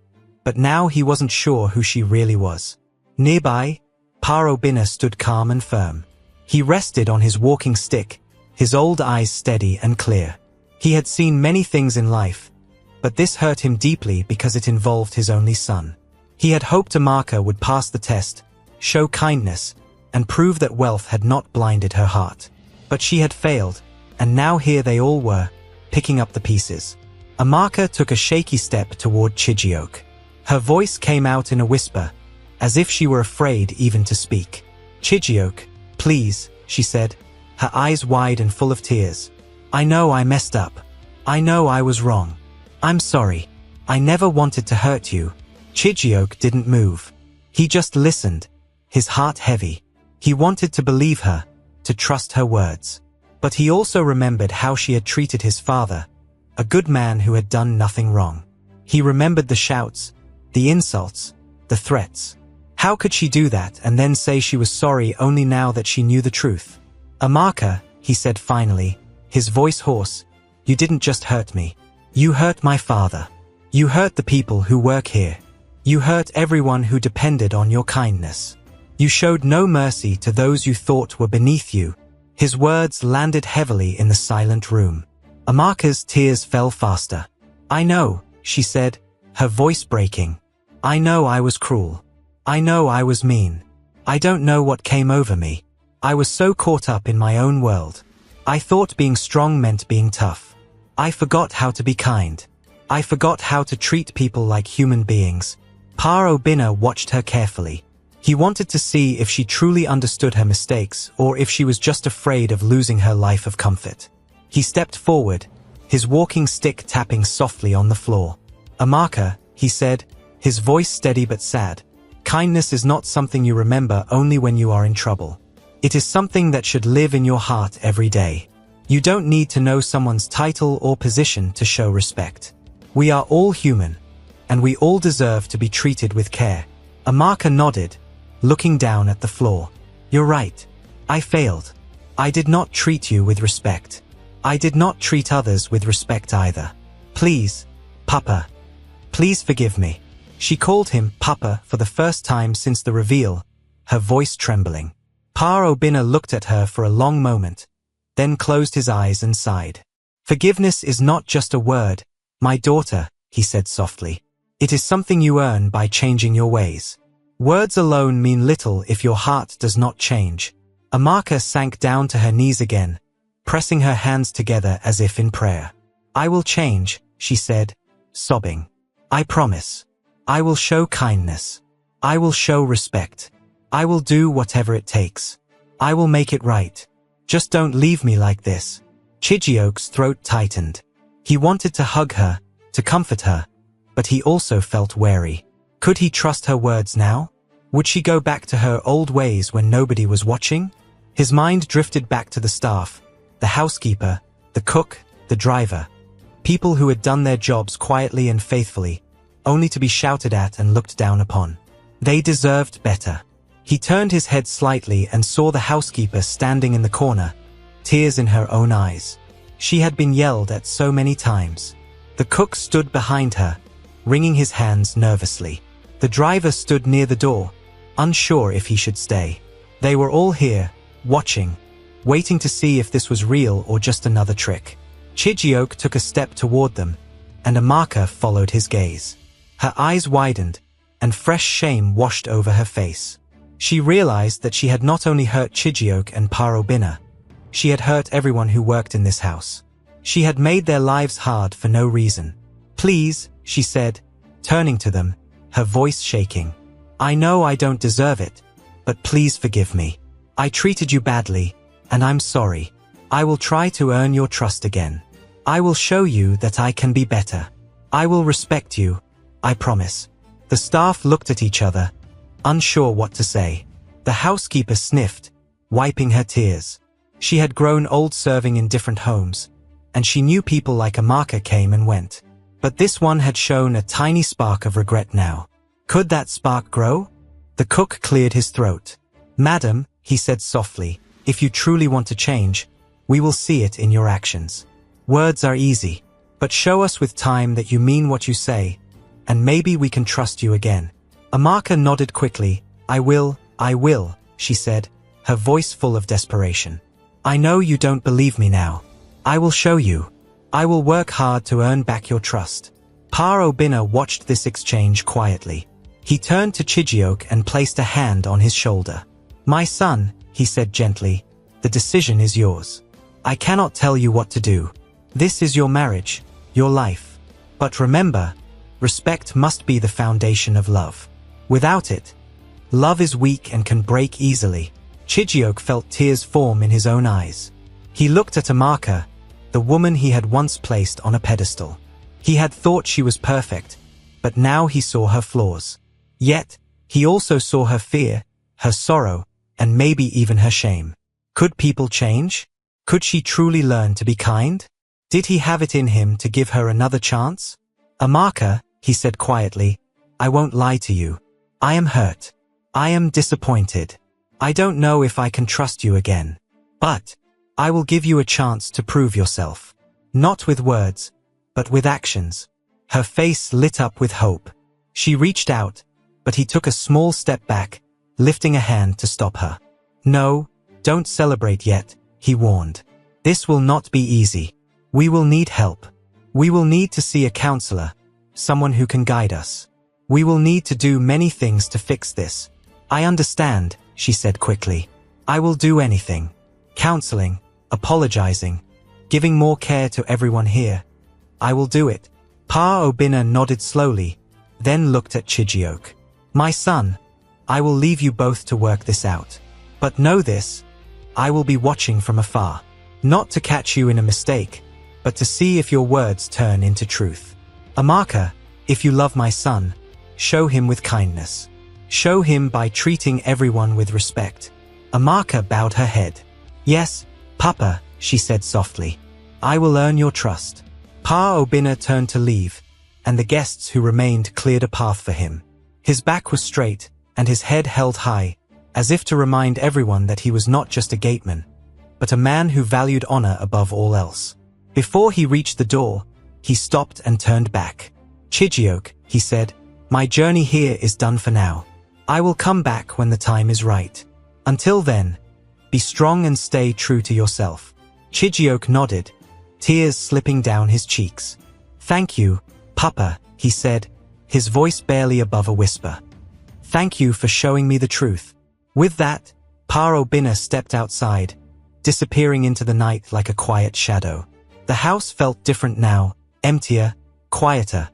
but now he wasn't sure who she really was. Nearby, Pa Obinna stood calm and firm. He rested on his walking stick, his old eyes steady and clear. He had seen many things in life, but this hurt him deeply because it involved his only son. He had hoped Amaka would pass the test, show kindness, and prove that wealth had not blinded her heart. But she had failed, and now here they all were, picking up the pieces. Amaka took a shaky step toward Chijioke. Her voice came out in a whisper, as if she were afraid even to speak. Chijioke, please, she said, her eyes wide and full of tears. I know I messed up. I know I was wrong. I'm sorry. I never wanted to hurt you. Chijioke didn't move. He just listened, his heart heavy. He wanted to believe her, to trust her words. But he also remembered how she had treated his father, a good man who had done nothing wrong. He remembered the shouts, the insults, the threats. How could she do that and then say she was sorry only now that she knew the truth? Amaka, he said finally, his voice hoarse, you didn't just hurt me. You hurt my father. You hurt the people who work here. You hurt everyone who depended on your kindness. You showed no mercy to those you thought were beneath you. His words landed heavily in the silent room. Amaka's tears fell faster. I know, she said, her voice breaking. I know I was cruel. I know I was mean. I don't know what came over me. I was so caught up in my own world. I thought being strong meant being tough. I forgot how to be kind. I forgot how to treat people like human beings. Pa Obinna watched her carefully. He wanted to see if she truly understood her mistakes or if she was just afraid of losing her life of comfort. He stepped forward, his walking stick tapping softly on the floor. Amaka, he said, his voice steady but sad. Kindness is not something you remember only when you are in trouble. It is something that should live in your heart every day. You don't need to know someone's title or position to show respect. We are all human, and we all deserve to be treated with care. Amaka nodded, looking down at the floor. You're right. I failed. I did not treat you with respect. I did not treat others with respect either. Please, Papa, please forgive me. She called him Papa for the first time since the reveal, her voice trembling. Pa Obinna looked at her for a long moment, then closed his eyes and sighed. Forgiveness is not just a word, my daughter, he said softly. It is something you earn by changing your ways. Words alone mean little if your heart does not change. Amaka sank down to her knees again, pressing her hands together as if in prayer. I will change, she said, sobbing. I promise. I will show kindness. I will show respect. I will do whatever it takes. I will make it right. Just don't leave me like this. Chijioke's throat tightened. He wanted to hug her, to comfort her, but he also felt wary. Could he trust her words now? Would she go back to her old ways when nobody was watching? His mind drifted back to the staff, the housekeeper, the cook, the driver. People who had done their jobs quietly and faithfully, only to be shouted at and looked down upon. They deserved better. He turned his head slightly and saw the housekeeper standing in the corner, tears in her own eyes. She had been yelled at so many times. The cook stood behind her, wringing his hands nervously. The driver stood near the door, unsure if he should stay. They were all here, watching, waiting to see if this was real or just another trick. Chijioke took a step toward them, and Amaka followed his gaze. Her eyes widened, and fresh shame washed over her face. She realized that she had not only hurt Chijioke and Pa Obinna, she had hurt everyone who worked in this house. She had made their lives hard for no reason. Please, she said, turning to them, her voice shaking. I know I don't deserve it, but please forgive me. I treated you badly, and I'm sorry. I will try to earn your trust again. I will show you that I can be better. I will respect you, I promise. The staff looked at each other, unsure what to say. The housekeeper sniffed, wiping her tears. She had grown old serving in different homes, and she knew people like Amaka came and went. But this one had shown a tiny spark of regret now. Could that spark grow? The cook cleared his throat. Madam, he said softly, if you truly want to change, we will see it in your actions. Words are easy, but show us with time that you mean what you say, and maybe we can trust you again. Amaka nodded quickly. I will, she said, her voice full of desperation. I know you don't believe me now. I will show you. I will work hard to earn back your trust. Pa Obinna watched this exchange quietly. He turned to Chijioke and placed a hand on his shoulder. My son, he said gently, the decision is yours. I cannot tell you what to do. This is your marriage, your life. But remember, respect must be the foundation of love. Without it, love is weak and can break easily. Chijioke felt tears form in his own eyes. He looked at Amaka, the woman he had once placed on a pedestal. He had thought she was perfect, but now he saw her flaws. Yet, he also saw her fear, her sorrow, and maybe even her shame. Could people change? Could she truly learn to be kind? Did he have it in him to give her another chance? Amaka, he said quietly, I won't lie to you. I am hurt. I am disappointed. I don't know if I can trust you again. But I will give you a chance to prove yourself. Not with words, but with actions. Her face lit up with hope. She reached out, but he took a small step back, lifting a hand to stop her. No, don't celebrate yet, he warned. This will not be easy. We will need help. We will need to see a counselor, someone who can guide us. We will need to do many things to fix this. I understand, she said quickly. I will do anything. Counseling, apologizing, giving more care to everyone here. I will do it. Pa Obinna nodded slowly, then looked at Chijioke. My son, I will leave you both to work this out. But know this, I will be watching from afar. Not to catch you in a mistake, but to see if your words turn into truth. Amaka, if you love my son, show him with kindness. Show him by treating everyone with respect. Amaka bowed her head. Yes, Papa, she said softly. I will earn your trust. Pa Obinna turned to leave, and the guests who remained cleared a path for him. His back was straight, and his head held high, as if to remind everyone that he was not just a gateman, but a man who valued honor above all else. Before he reached the door, he stopped and turned back. Chijioke, he said, My journey here is done for now. I will come back when the time is right. Until then, be strong and stay true to yourself." Chijioke nodded, tears slipping down his cheeks. "Thank you, Papa," he said, his voice barely above a whisper. "Thank you for showing me the truth." With that, Pa Obinna stepped outside, disappearing into the night like a quiet shadow. The house felt different now, emptier, quieter,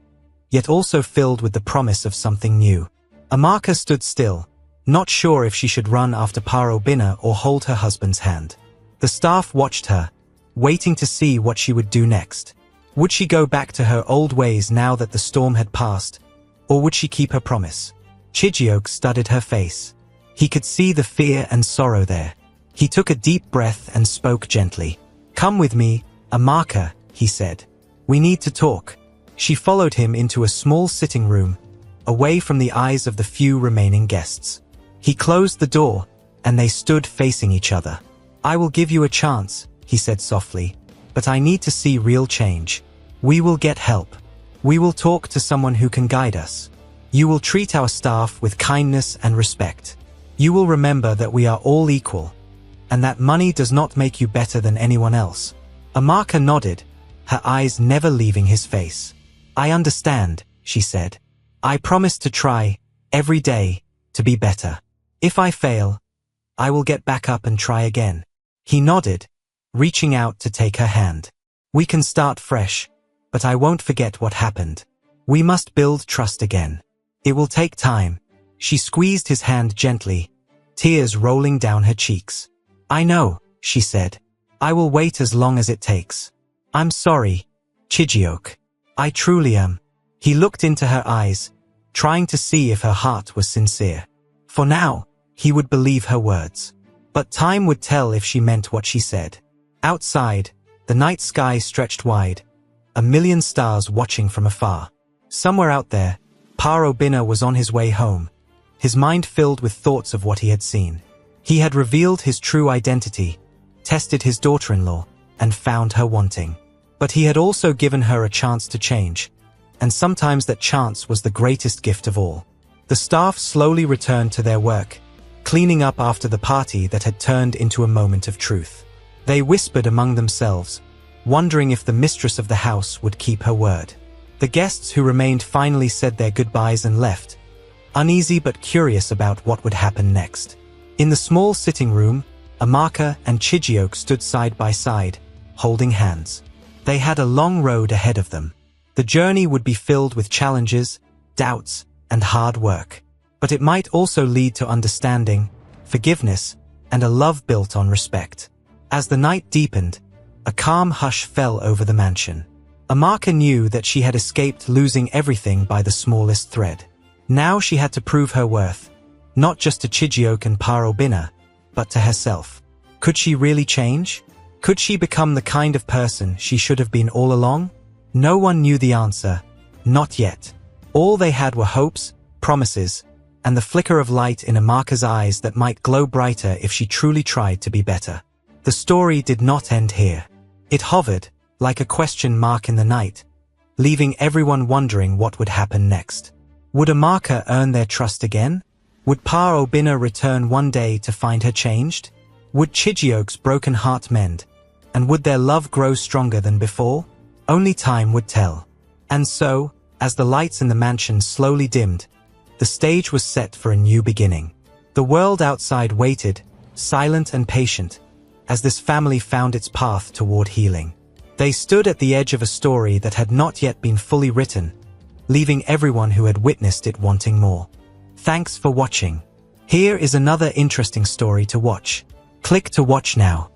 yet also filled with the promise of something new. Amaka stood still, not sure if she should run after Pa Obinna or hold her husband's hand. The staff watched her, waiting to see what she would do next. Would she go back to her old ways now that the storm had passed, or would she keep her promise? Chijioke studied her face. He could see the fear and sorrow there. He took a deep breath and spoke gently. "Come with me, Amaka," he said. "We need to talk." She followed him into a small sitting room, away from the eyes of the few remaining guests. He closed the door, and they stood facing each other. "I will give you a chance," he said softly, "but I need to see real change. We will get help. We will talk to someone who can guide us. You will treat our staff with kindness and respect. You will remember that we are all equal, and that money does not make you better than anyone else." Amaka nodded, her eyes never leaving his face. "I understand," she said. "I promise to try, every day, to be better. If I fail, I will get back up and try again." He nodded, reaching out to take her hand. "We can start fresh, but I won't forget what happened. We must build trust again. It will take time." She squeezed his hand gently, tears rolling down her cheeks. "I know," she said. "I will wait as long as it takes. I'm sorry, Chijioke. I truly am." He looked into her eyes, trying to see if her heart was sincere. For now, he would believe her words. But time would tell if she meant what she said. Outside, the night sky stretched wide, a million stars watching from afar. Somewhere out there, Pa Obinna was on his way home, his mind filled with thoughts of what he had seen. He had revealed his true identity, tested his daughter-in-law, and found her wanting. But he had also given her a chance to change, and sometimes that chance was the greatest gift of all. The staff slowly returned to their work, cleaning up after the party that had turned into a moment of truth. They whispered among themselves, wondering if the mistress of the house would keep her word. The guests who remained finally said their goodbyes and left, uneasy but curious about what would happen next. In the small sitting room, Amaka and Chijioke stood side by side, holding hands. They had a long road ahead of them. The journey would be filled with challenges, doubts, and hard work. But it might also lead to understanding, forgiveness, and a love built on respect. As the night deepened, a calm hush fell over the mansion. Amaka knew that she had escaped losing everything by the smallest thread. Now she had to prove her worth, not just to Chijioke and Pa Obinna, but to herself. Could she really change? Could she become the kind of person she should have been all along? No one knew the answer, not yet. All they had were hopes, promises, and the flicker of light in Amaka's eyes that might glow brighter if she truly tried to be better. The story did not end here. It hovered, like a question mark in the night, leaving everyone wondering what would happen next. Would Amaka earn their trust again? Would Pa Obinna return one day to find her changed? Would Chijioke's broken heart mend? And would their love grow stronger than before? Only time would tell. And so, as the lights in the mansion slowly dimmed, the stage was set for a new beginning. The world outside waited, silent and patient, as this family found its path toward healing. They stood at the edge of a story that had not yet been fully written, leaving everyone who had witnessed it wanting more. Thanks for watching. Here is another interesting story to watch. Click to watch now.